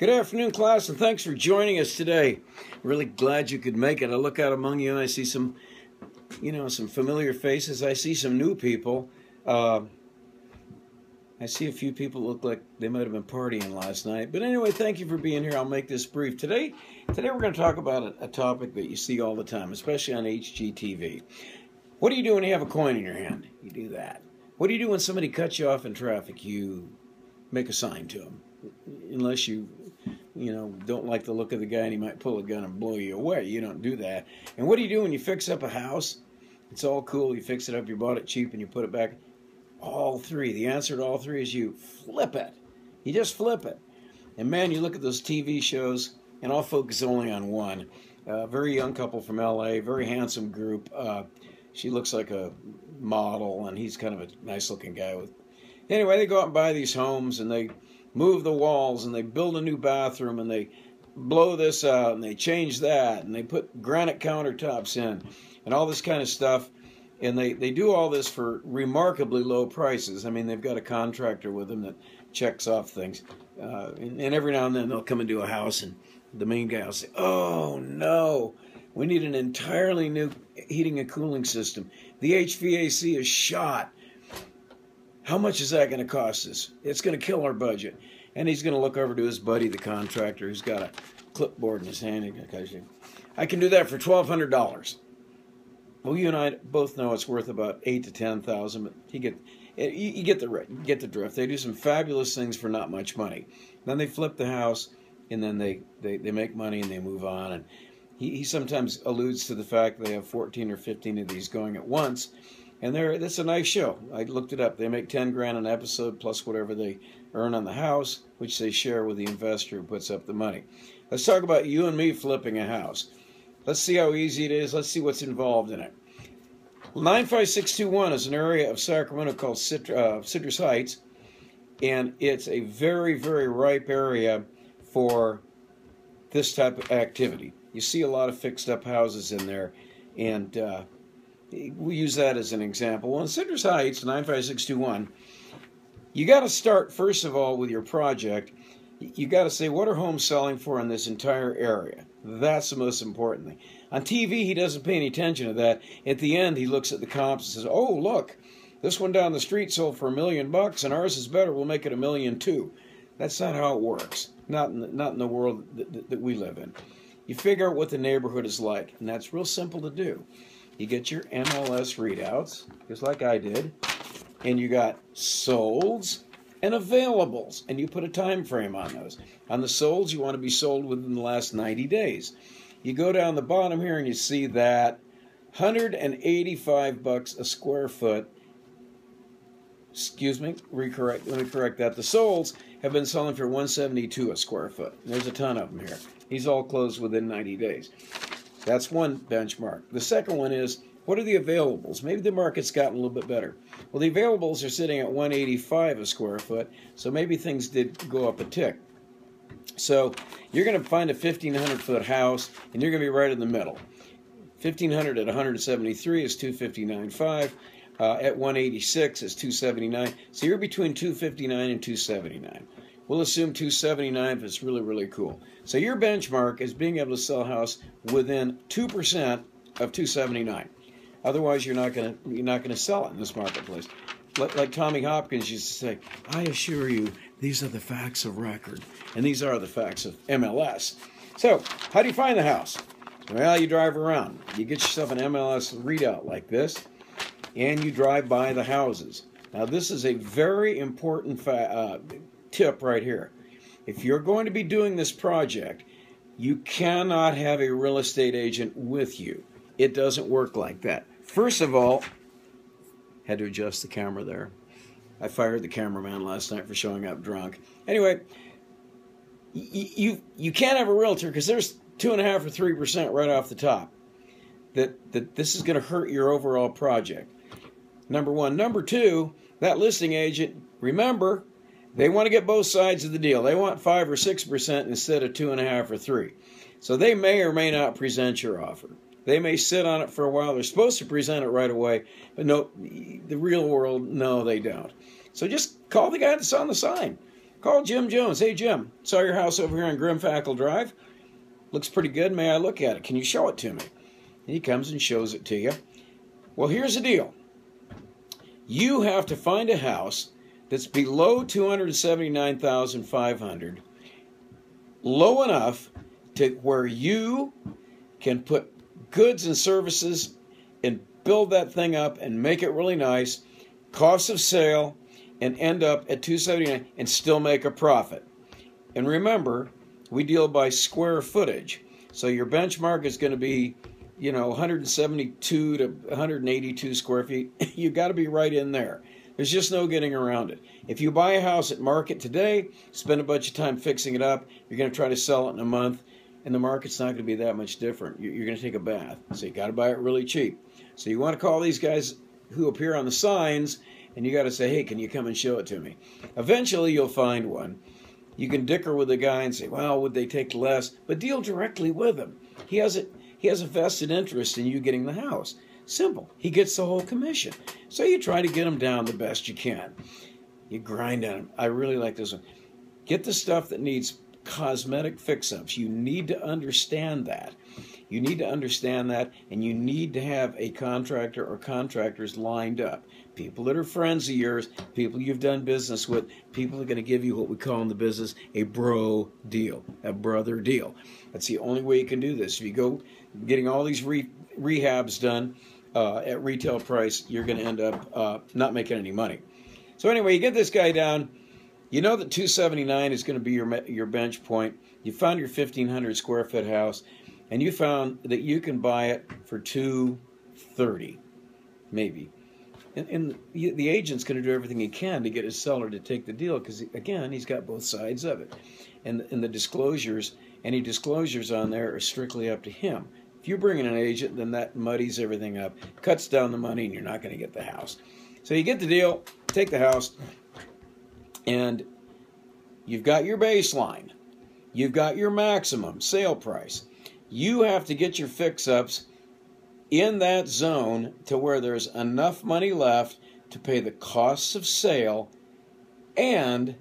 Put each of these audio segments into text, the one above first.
Good afternoon, class, and thanks for joining us today. Really glad you could make it. I look out among you and I see some familiar faces. I see some new people. I see a few people look like they might have been partying last night. But anyway, thank you for being here. I'll make this brief. Today we're going to talk about a topic that you see all the time, especially on HGTV. What do you do when you have a coin in your hand? You do that. What do you do when somebody cuts you off in traffic? You make a sign to them. Unless you don't like the look of the guy and he might pull a gun and blow you away. You don't do that. And what do you do when you fix up a house? It's all cool. You fix it up. You bought it cheap and you put it back. All three. The answer to all three is you flip it. You just flip it. And man, you look at those TV shows, and I'll focus only on one. Very young couple from LA, very handsome group. She looks like a model, and he's kind of a nice-looking guy. Anyway, they go out and buy these homes, and they move the walls, and they build a new bathroom, and they blow this out, and they change that, and they put granite countertops in, and all this kind of stuff. And they do all this for remarkably low prices. I mean, they've got a contractor with them that checks off things. And every now and then they'll come into a house, and the main guy will say, "Oh, no, we need an entirely new heating and cooling system. The HVAC is shot. How much is that going to cost us? It's going to kill our budget." And he's going to look over to his buddy, the contractor, who's got a clipboard in his hand. And goes, "I can do that for $1,200. Well, you and I both know it's worth about $8,000 to $10,000, but you get the drift. They do some fabulous things for not much money. Then they flip the house, and then they make money and they move on. And he sometimes alludes to the fact they have 14 or 15 of these going at once, and that's a nice show. I looked it up. They make $10,000 an episode plus whatever they earn on the house, which they share with the investor who puts up the money. Let's talk about you and me flipping a house. Let's see how easy it is. Let's see what's involved in it. 95621 is an area of Sacramento called Citrus Heights, and it's a very, very ripe area for this type of activity. You see a lot of fixed-up houses in there, and we use that as an example. Well, in Citrus Heights, 95621, you got to start, first of all, with your project. You got to say, what are homes selling for in this entire area? That's the most important thing. On TV, he doesn't pay any attention to that. At the end, he looks at the comps and says, "Oh, look, this one down the street sold for $1 million, and ours is better. We'll make it $1 million too." That's not how it works. Not in the world that we live in. You figure out what the neighborhood is like, and that's real simple to do. You get your MLS readouts, just like I did, and you got solds and availables, and you put a time frame on those. On the solds, you want to be sold within the last 90 days. You go down the bottom here and you see that $185 a square foot. Excuse me, let me correct that. The solds have been selling for $172 a square foot. There's a ton of them here. These all closed within 90 days. That's one benchmark. The second one is, what are the availables? Maybe the market's gotten a little bit better. Well, the availables are sitting at $185 a square foot, so maybe things did go up a tick. So you're going to find a 1,500-foot house, and you're going to be right in the middle. 1,500 at 173 is $259.5. At 186 is $279. So you're between $259 and $279. We'll assume $279 if it's really, really cool. So your benchmark is being able to sell a house within 2% of $279. Otherwise, you're not going to sell it in this marketplace. Like Tommy Hopkins used to say, "I assure you, these are the facts of record," and these are the facts of MLS. So, how do you find the house? Well, you drive around. You get yourself an MLS readout like this, and you drive by the houses. Now, this is a very important tip right here. If you're going to be doing this project, you cannot have a real estate agent with you. It doesn't work like that. First of all, had to adjust the camera there. I fired the cameraman last night for showing up drunk. Anyway, you can't have a realtor because there's 2.5 or 3% right off the top that this is going to hurt your overall project. Number one. Number two, that listing agent, remember, they want to get both sides of the deal. They want 5 or 6% instead of 2.5 or 3. So they may or may not present your offer. They may sit on it for a while. They're supposed to present it right away, but no, the real world, no, they don't. So just call the guy that's on the sign. Call Jim Jones. Hey, Jim, saw your house over here on Grimfackle Drive. Looks pretty good. May I look at it? Can you show it to me? And he comes and shows it to you. Well, here's the deal. You have to find a house that's below $279,500, low enough to where you can put goods and services and build that thing up and make it really nice, cost of sale, and end up at $279 and still make a profit. And remember, we deal by square footage. So your benchmark is going to be, 172 to 182 square feet. You got to be right in there. There's just no getting around it. If you buy a house at market today, spend a bunch of time fixing it up, you're going to try to sell it in a month, and the market's not going to be that much different. You're going to take a bath. So you got to buy it really cheap. So you want to call these guys who appear on the signs, and you got to say, hey, can you come and show it to me? Eventually, you'll find one. You can dicker with the guy and say, well, would they take less? But deal directly with him. He has a vested interest in you getting the house. Simple. He gets the whole commission. So you try to get him down the best you can. You grind on him. I really like this one. Get the stuff that needs cosmetic fix-ups. You need to understand that. You need to understand that, and you need to have a contractor or contractors lined up. People that are friends of yours, people you've done business with, people that are going to give you what we call in the business a bro deal, a brother deal. That's the only way you can do this. If you go getting all these rehabs done at retail price, you're going to end up not making any money. So anyway, you get this guy down. You know that $279 is going to be your bench point. You found your 1,500 square foot house, and you found that you can buy it for $230, maybe. And the agent's going to do everything he can to get his seller to take the deal because, again, he's got both sides of it. And the disclosures, any disclosures on there are strictly up to him. If you bring in an agent, then that muddies everything up, cuts down the money, and you're not going to get the house. So you get the deal, take the house, and you've got your baseline. You've got your maximum sale price. You have to get your fix-ups in that zone to where there's enough money left to pay the costs of sale and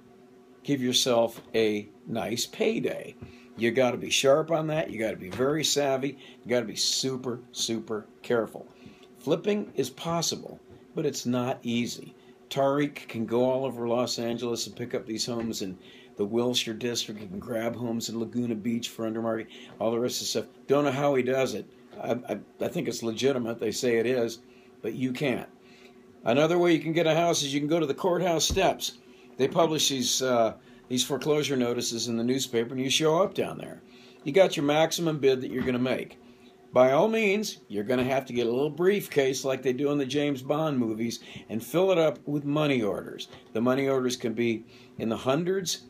give yourself a nice payday. You got to be sharp on that. You got to be very savvy. You got to be super, super careful. Flipping is possible, but it's not easy. Tariq can go all over Los Angeles and pick up these homes in the Wilshire district. He can grab homes in Laguna Beach for undermarket, all the rest of the stuff. Don't know how he does it. I think it's legitimate. They say it is, but you can't. Another way you can get a house is you can go to the courthouse steps. They publish these foreclosure notices in the newspaper, and you show up down there. You got your maximum bid that you're going to make. By all means, you're going to have to get a little briefcase like they do in the James Bond movies and fill it up with money orders. The money orders can be in the hundreds,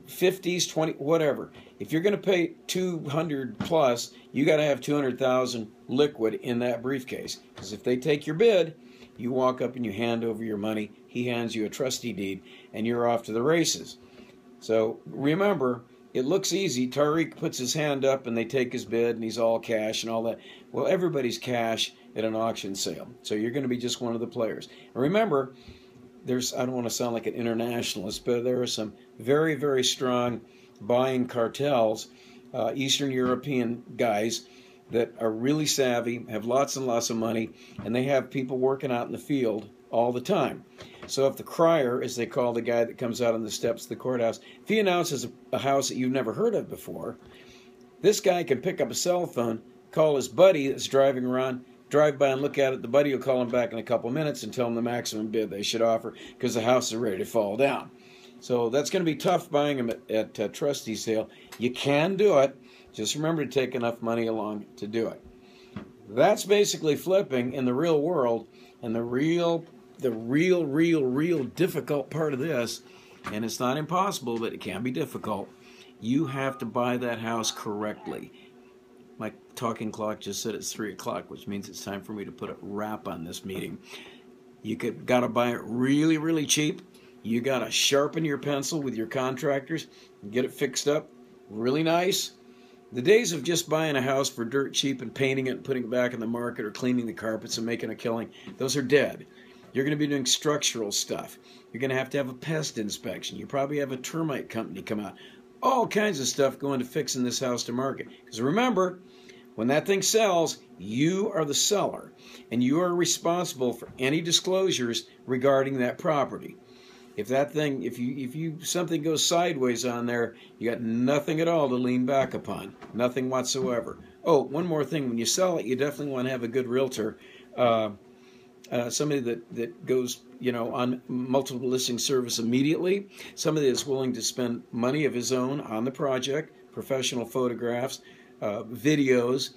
50s, 20, whatever. If you're going to pay 200 plus, you got to have 200,000 liquid in that briefcase. Because if they take your bid, you walk up and you hand over your money. He hands you a trustee deed, and you're off to the races. So remember, it looks easy. Tariq puts his hand up and they take his bid and he's all cash and all that. Well, everybody's cash at an auction sale. So you're going to be just one of the players. And remember, I don't want to sound like an internationalist, but there are some very, very strong buying cartels, Eastern European guys that are really savvy, have lots and lots of money, and they have people working out in the field all the time. So if the crier, as they call the guy that comes out on the steps of the courthouse, if he announces a house that you've never heard of before, this guy can pick up a cell phone, call his buddy that's driving around, drive by and look at it. The buddy will call him back in a couple minutes and tell him the maximum bid they should offer because the house is ready to fall down. So that's going to be tough buying them at trustee sale. You can do it. Just remember to take enough money along to do it. That's basically flipping in the real world, and the real difficult part of this, and it's not impossible, but it can be difficult. You have to buy that house correctly. My talking clock just said it's 3 o'clock, which means it's time for me to put a wrap on this meeting. You got to buy it really, really cheap. You got to sharpen your pencil with your contractors and get it fixed up really nice. The days of just buying a house for dirt cheap and painting it and putting it back in the market or cleaning the carpets and making a killing, those are dead. You're going to be doing structural stuff. You're going to have a pest inspection. You probably have a termite company come out. All kinds of stuff going to fixing this house to market. Because remember, when that thing sells, you are the seller, and you are responsible for any disclosures regarding that property. If that thing, if something goes sideways on there, you got nothing at all to lean back upon, nothing whatsoever. Oh, one more thing: when you sell it, you definitely want to have a good realtor, somebody that goes, on multiple listing service immediately, somebody that's willing to spend money of his own on the project, professional photographs, videos.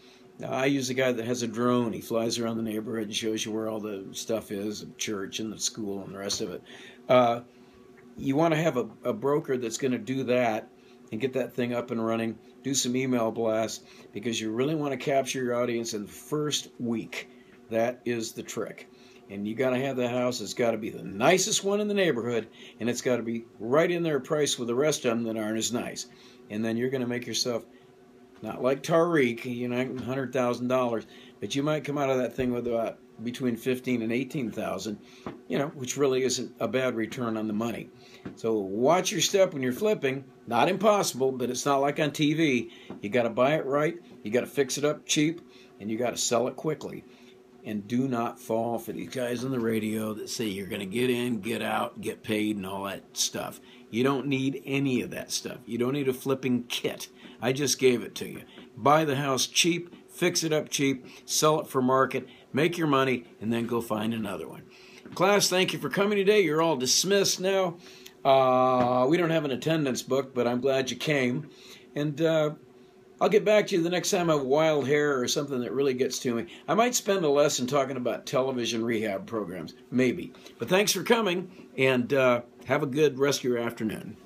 I use a guy that has a drone. He flies around the neighborhood and shows you where all the stuff is, the church and the school and the rest of it. You want to have a broker that's going to do that and get that thing up and running, do some email blasts, because you really want to capture your audience in the first week. That is the trick. And you got to have the house. It's got to be the nicest one in the neighborhood, and it's got to be right in their price with the rest of them that aren't as nice. And then you're going to make yourself, not like Tariq, $100,000, but you might come out of that thing with about between $15,000 and $18,000, which really isn't a bad return on the money. So watch your step when you're flipping. Not impossible, but it's not like on TV. You got to buy it right, you got to fix it up cheap, and you got to sell it quickly. And do not fall for these guys on the radio that say you're going to get in, get out, get paid, and all that stuff. You don't need any of that stuff. You don't need a flipping kit. I just gave it to you. Buy the house cheap, fix it up cheap, sell it for market, make your money, and then go find another one. Class, thank you for coming today. You're all dismissed now. We don't have an attendance book, but I'm glad you came. And I'll get back to you the next time I have wild hair or something that really gets to me. I might spend a lesson talking about television rehab programs, maybe. But thanks for coming, and have a good rest of your afternoon.